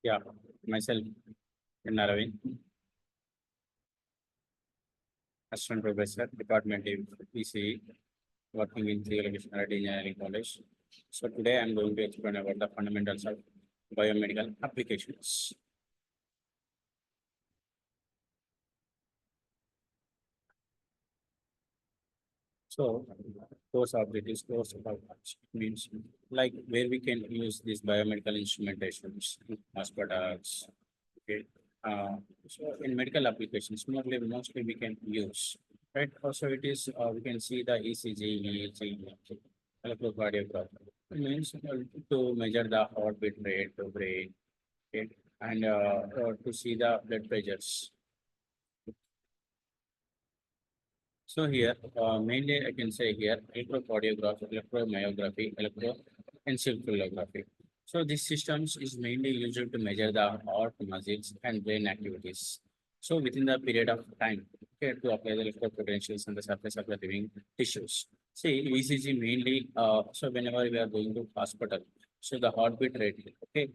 Yeah, myself, ARAVIND, Assistant Professor, Department of PCE, working in Civil Engineering College. So today I'm going to explain about the fundamentals of biomedical applications. So course of means like where we can use these biomedical instrumentations, hospitals, okay. So in medical applications, mostly we can use, right? Also, it is we can see the ECG, EEG, electrocardiogram. It means to measure the heartbeat rate, the brain, okay, and to see the blood pressures. So here, mainly I can say here, electrocardiography, electromyography, electroencephalography. So these systems is mainly used to measure the heart, muscles, and brain activities. So within the period of time, okay, to apply the electropotentials on the surface of the living tissues. See, ECG mainly, so whenever we are going to hospital, so the heartbeat rate, okay,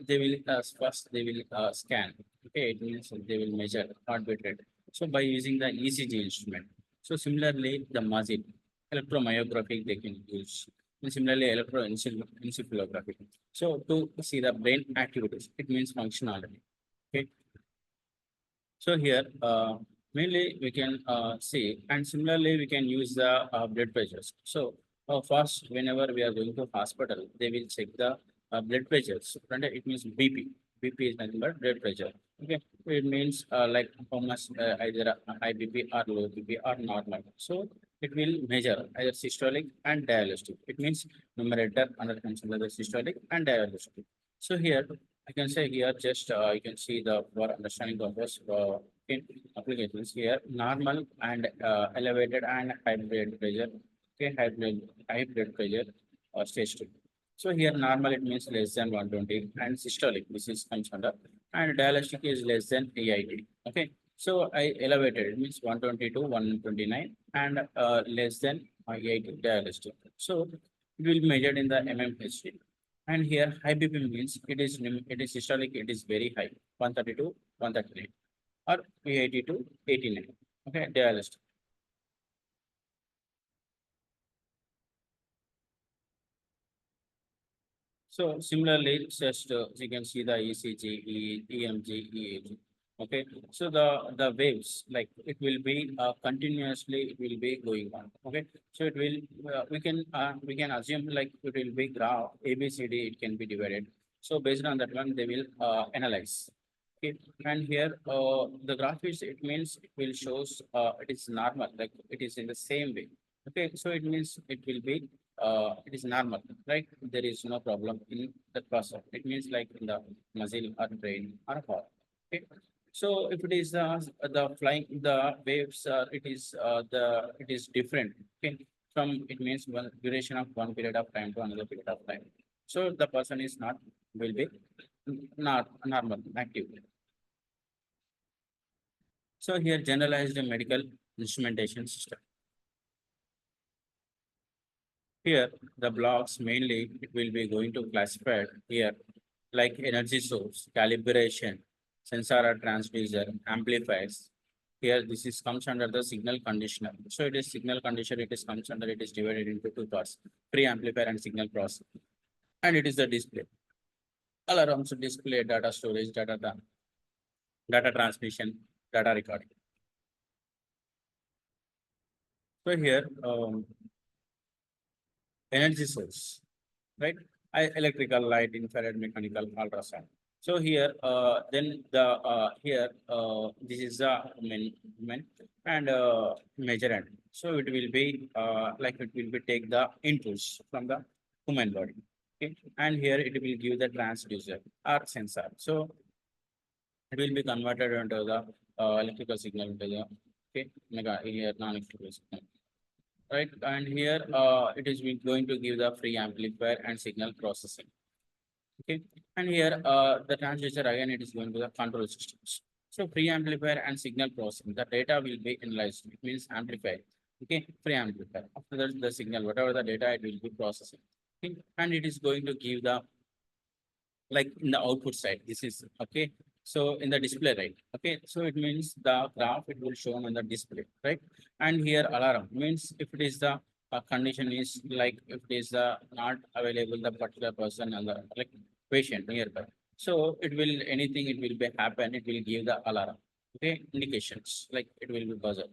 they will first they will scan, okay, it means they will measure heartbeat rate. So by using the ECG instrument. So similarly, the muscle electromyography they can use. And similarly, electroencephalography. So to see the brain activities, it means functionality. Okay. So here, mainly we can see, and similarly we can use the blood pressures. So first, whenever we are going to hospital, they will check the blood pressures. And it means BP. BP is nothing but blood pressure. Okay, it means like how much either high BP or low BP or normal. So it will measure either systolic and diastolic. It means numerator under consider the systolic and diastolic. So here I can say here just you can see the for understanding purpose in applications here normal and elevated and high blood pressure. Okay, high blood pressure stage 2. So here normal it means less than 120 and systolic this is comes under and diastolic is less than 80. Okay, so I elevated it means 120 to 129 and less than 80 diastolic. So it will be measured in the mmHg. And here high BP means it is systolic, it is very high, 130 to 139 or 80 to 89. Okay, dialysis. So similarly, just you can see the ECG, EMG, EAG. Okay, so the waves like it will be continuously it will be going on. Okay, so it will we can assume like it will be graph ABCD it can be divided. So based on that one they will analyze. Okay, and here the graph is it means it will shows it is normal like it is in the same way. Okay, so it means it will be it is normal, right? There is no problem in the process. It means like in the muscle or brain or heart. Okay. So if it is the flying the waves, it is different. Okay. From it means one duration of one period of time to another period of time. So the person is not will be not normal active. So here generalized medical instrumentation system. Here, the blocks mainly it will be going to classified here like energy source, calibration, sensor or transducer, amplifiers. Here, this is comes under the signal conditioner. So it is signal conditioner. It is comes under. It is divided into two parts: pre-amplifier and signal processing. And it is the display. Alarms, display, data storage, data transmission, data recording. So here, energy source, right? Electrical, light, infrared, mechanical, ultrasound. So here, then the here this is the main and major end. So it will be like it will be take the inputs from the human body. Okay, and here it will give the transducer or sensor. So it will be converted into the electrical signal into the okay mega here non-electrical signal, right? And here it is going to give the free amplifier and signal processing. Okay, and here the transducer again it is going to the control systems. So free amplifier and signal processing, the data will be analyzed. It means amplified. Okay, free amplifier. After that, the signal, whatever the data it will be processing. Okay, and it is going to give the like in the output side. This is okay. So in the display, right? Okay. So it means the graph it will show on the display, right? And here alarm means if it is the condition is like if it is not available the particular person and the like patient nearby. So it will anything it will be happen. It will give the alarm. Okay, indications like it will be buzzer.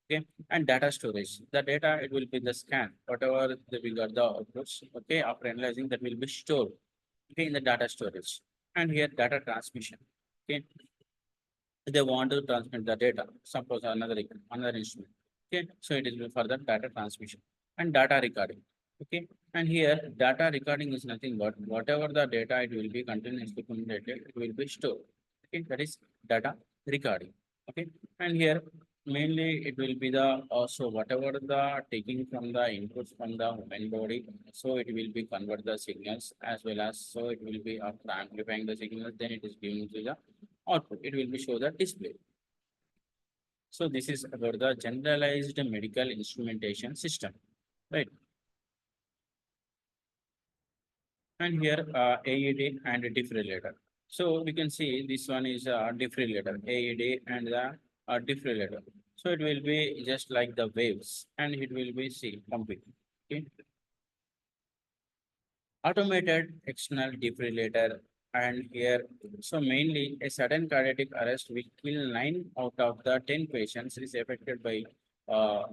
Okay, and data storage. The data it will be the scan whatever we got the outputs. Okay, after analyzing that will be stored okay, in the data storage. And here data transmission. Okay, they want to transmit the data. Suppose another instrument. Okay, so it is for the data transmission and data recording. Okay, and here data recording is nothing but whatever the data it will be continuously accumulated, it will be stored. Okay, that is data recording. Okay, and here mainly it will be the so whatever the taking from the inputs from the human body, so it will be convert the signals as well as so it will be after amplifying the signals, then it is giving to the output. It will be show the display. So this is about the generalized medical instrumentation system, right? And here AED and a defibrillator. So we can see this one is a defibrillator, AED and the defibrillator. So it will be just like the waves, and it will be see pumping. Okay, automated external defibrillator, and here so mainly a sudden cardiac arrest will kill 9 out of the 10 patients is affected by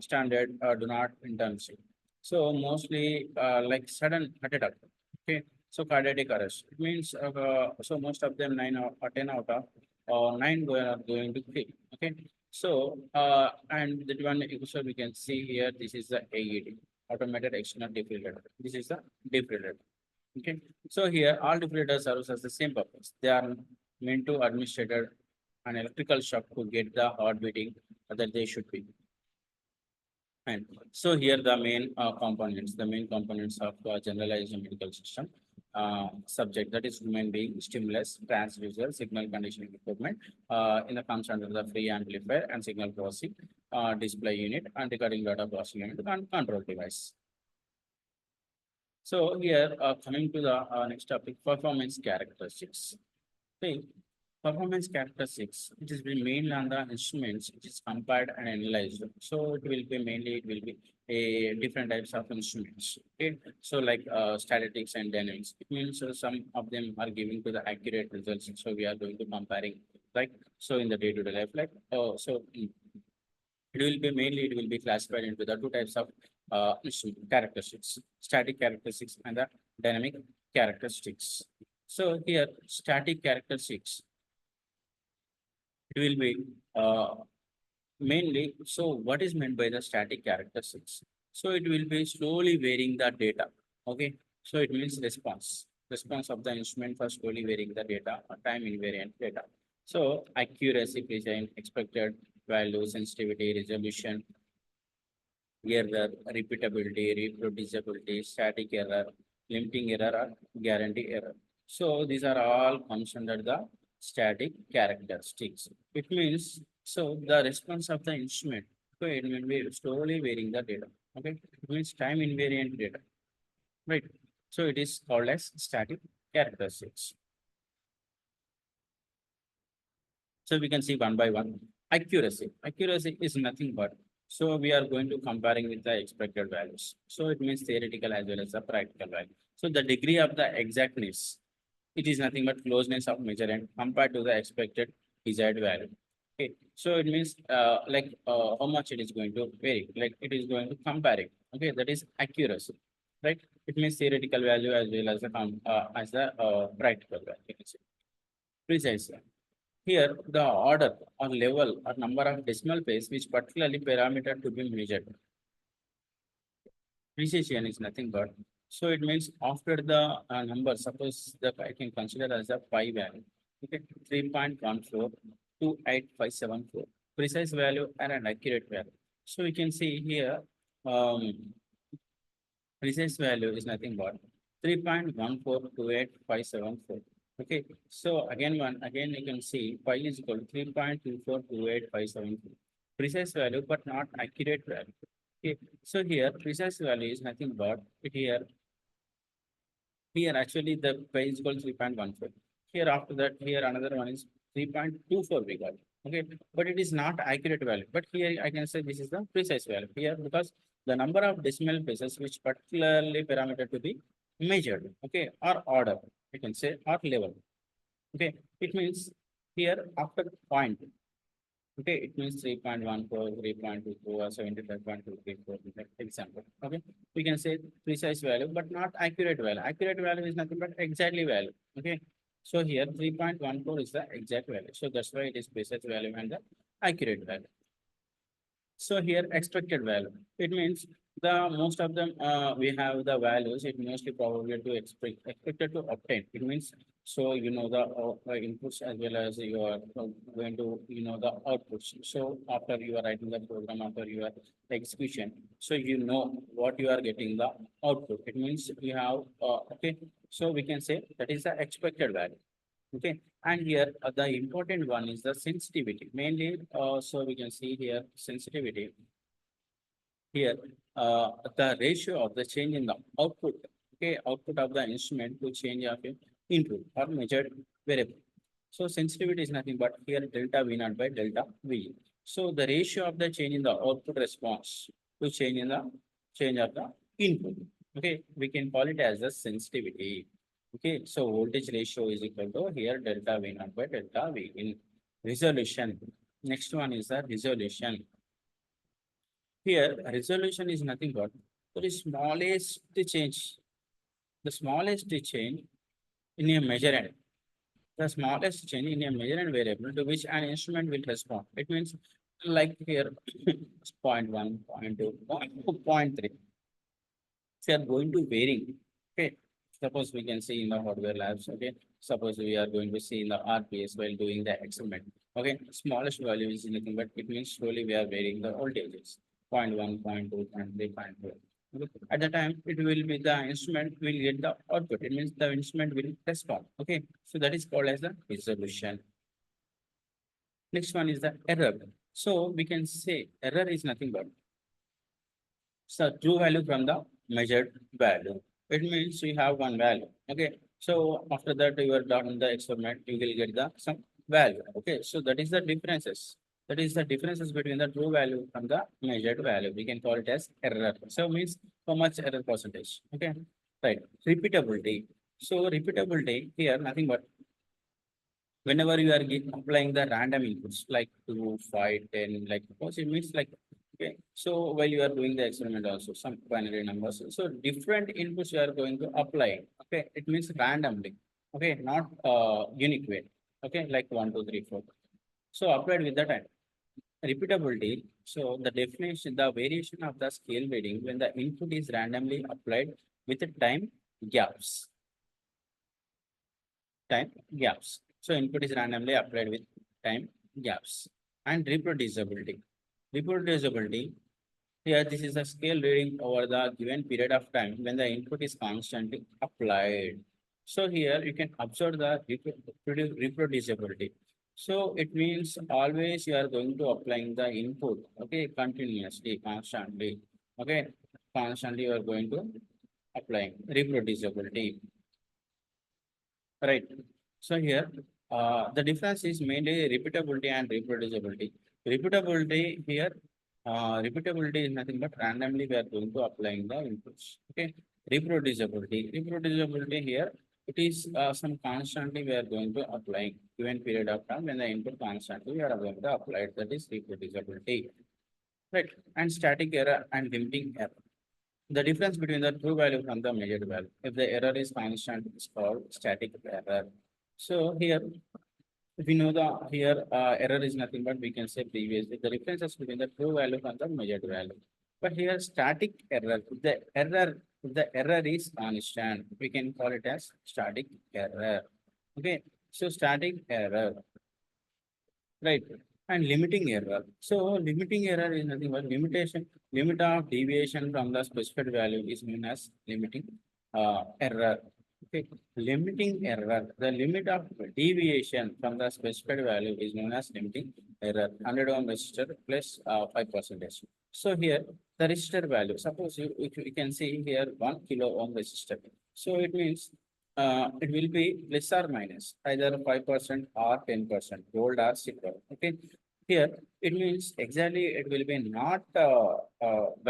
standard do not internship. So mostly like sudden heart attack. Okay, so cardiac arrest it means so most of them 9 or 10 out of 9 are going to kill. Okay, so and that one so we can see here this is the AED, automated external defibrillator. This is the defibrillator. Okay, so here all defibrillators serves as the same purpose. They are meant to administer an electrical shock to get the heart beating that they should be. And so here the main components of generalized medical system subject that is human being, stimulus, transducer, signal conditioning equipment in the comes under the free amplifier and signal processing, display unit and recording data processing unit and control device. So here, coming to the next topic, performance characteristics. Okay, performance characteristics, it is been mainly on the instruments, which is compared and analyzed. So it will be mainly, it will be a different types of instruments. Okay, so like statistics and dynamics. It means some of them are giving to the accurate results. So we are going to comparing, like so in the day-to-day life, like it will be mainly it will be classified into the two types of characteristics, static characteristics and the dynamic characteristics. So here, static characteristics, it will be mainly, so what is meant by the static characteristics? So it will be slowly varying the data. Okay, so it means response of the instrument for slowly varying the data or time invariant data. So accuracy, precision, expected value, sensitivity, resolution, error, repeatability, reproducibility, static error, limiting error, or guarantee error. So these are all comes under the static characteristics. It means so the response of the instrument, so it will be slowly varying the data. Okay, it means time invariant data, right? So it is called as static characteristics. So we can see one by one. Accuracy. Accuracy is nothing but so we are going to comparing with the expected values. So it means theoretical as well as the practical value. So the degree of the exactness, it is nothing but closeness of measurement compared to the expected desired value. Okay. So it means how much it is going to vary. Like it is going to compare it. Okay, that is accuracy. Right? It means theoretical value as well as the practical value. You can say. Precisely. Here, the order or level or number of decimal place which particularly parameter to be measured. Precision is nothing but, so it means after the number, suppose that I can consider as a pi value. Okay, 3.1428574. Precise value and an accurate value. So we can see here, um, precise value is nothing but 3.1428574. Okay, so again you can see pi is equal to 3.2428574. Precise value but not accurate value. Okay, so here precise value is nothing but it here Here actually the price is equal 3.14. Here after that, here another one is 3.24 we got. Okay, but it is not accurate value. But here I can say this is the precise value here because the number of decimal places which particularly parameter to be measured, okay, or order, you can say, or level. Okay, it means here after point. Okay, it means 3.14, 3.24, or 75.234, example. Okay, we can say precise value, but not accurate value. Accurate value is nothing but exactly value. Okay, so here 3.14 is the exact value. So that's why it is precise value and the accurate value. So here expected value. It means the most of them we have the values. It mostly probably to expected to obtain. It means so you know the inputs as well as you are going to the outputs. So after you are writing the program, after you are execution, so you know what you are getting the output. It means you have okay. So we can say that is the expected value. Okay, and here the important one is the sensitivity. Mainly, so we can see here sensitivity. Here, the ratio of the change in the output, okay, output of the instrument to change of a input or measured variable. So sensitivity is nothing but here delta V naught by delta V. So the ratio of the change in the output response to change of the input. Okay, we can call it as the sensitivity. Okay, so voltage ratio is equal to here delta V naught by delta V in resolution. Next one is the resolution. Here, resolution is nothing but the smallest change. The smallest change in a measurement. The smallest change in a measurement variable to which an instrument will respond. It means like here, 0.1, 0.2, 0.3. If you are going to varying, okay, suppose we can see in the hardware labs, okay, suppose we are going to see in the RPS while doing the experiment, okay, smallest value is nothing but it means slowly we are varying the voltages, 0.1, 0.2, 0.3, 0.4. Okay. At the time, it will be the instrument will get the output. It means the instrument will respond. Okay, so that is called as the resolution. Next one is the error. So we can say error is nothing but so true value from the measured value. It means you have one value. Okay. So after that you are done the experiment, you will get the some value. Okay. So that is the differences. That is the differences between the true value from the measured value. We can call it as error. So means how much error percentage. Okay. Right. Repeatability. So repeatability here nothing but whenever you are applying the random inputs like 2, 5, 10, like suppose it means like okay. So while you are doing the experiment also some binary numbers. So different inputs you are going to apply. Okay, it means randomly. Okay, not unique way. Okay, like 1, 2, 3, 4. So applied with the time. Repeatability. So the definition, the variation of the scale reading when the input is randomly applied with the gaps. Time gaps. So input is randomly applied with time gaps and reproducibility. Reproducibility, here this is a scale reading over the given period of time when the input is constantly applied. So here you can observe the reproducibility. So it means always you are going to applying the input, okay, continuously, constantly, okay, constantly you are going to applying reproducibility. Right. So here, the difference is mainly repeatability and reproducibility. Repeatability here, repeatability is nothing but randomly we are going to applying the inputs. Okay. Reproducibility here, it is some constantly we are going to applying given period of time when the input constantly we are going to apply it. That is reproducibility. Right. And static error and limiting error. The difference between the true value from the measured value. If the error is constant, it's called static error. So here, if we know the here error is nothing but we can say previously the differences between the true value from the measured value. But here static error, if the error is constant, we can call it as static error. Okay, so static error. Right. And limiting error. So limiting error is nothing but limit of deviation from the specified value is known as limiting error. Okay. Limiting error. The limit of deviation from the specified value is known as limiting error. 100 ohm resistor plus 5%. So here the resistor value. Suppose you can see here 1 kilo ohm resistor. So it means it will be plus or minus either 5% or 10%, gold or silver. Okay. Here it means exactly it will be not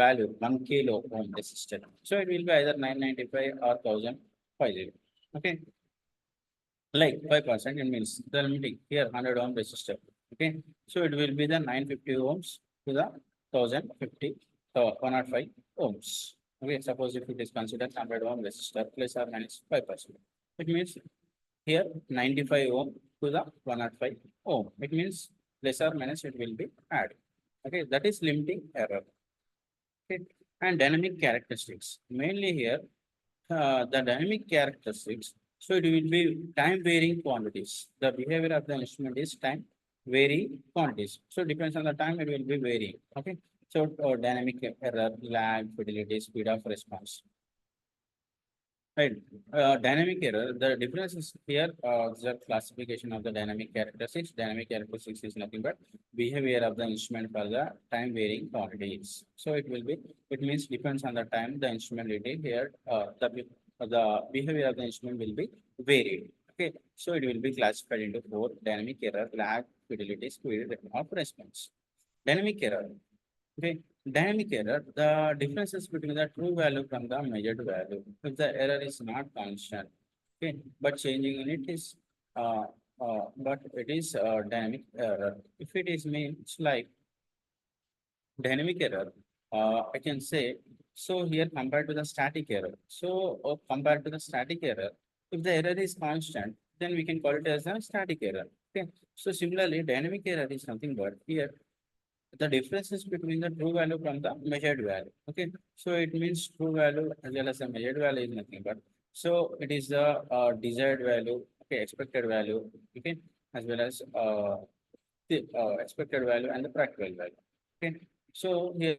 value 1 kilo ohm resistor. So it will be either 995 or 1050. Okay. Like 5%, it means the limiting here 100 ohm resistor. Okay. So it will be the 950 ohms to the 1050, 105 ohms. Okay. Suppose if it is considered 100 ohm resistor plus or minus 5%. It means here 95 ohm to the 105 ohm. It means plus or minus it will be added. Okay. That is limiting error. Okay. And dynamic characteristics. Mainly here the dynamic characteristics. So it will be time varying quantities. The behavior of the instrument is time varying quantities. So depends on the time it will be varying. Okay. So dynamic error, lag, fidelity, speed of response. Right. Dynamic error. The difference is here. The classification of the dynamic characteristics. Dynamic characteristics is nothing but behavior of the instrument for the time varying quantities. So it will be. It means depends on the time the instrument will be here. The behavior of the instrument will be varied. Okay. So it will be classified into four: dynamic error, lag, fidelity, speed of response. Dynamic error. Okay, dynamic error, the differences between the true value from the measured value. If the error is not constant, okay, but changing in it is, but it is dynamic error. If it is means like dynamic error, I can say, so here compared to the static error. So compared to the static error, if the error is constant, then we can call it as a static error. Okay, so similarly, dynamic error is something but here the differences between the true value from the measured value. Okay, so it means true value as well as the measured value is nothing but so it is the desired value, okay, expected value, okay, as well as the expected value and the practical value. Okay, so here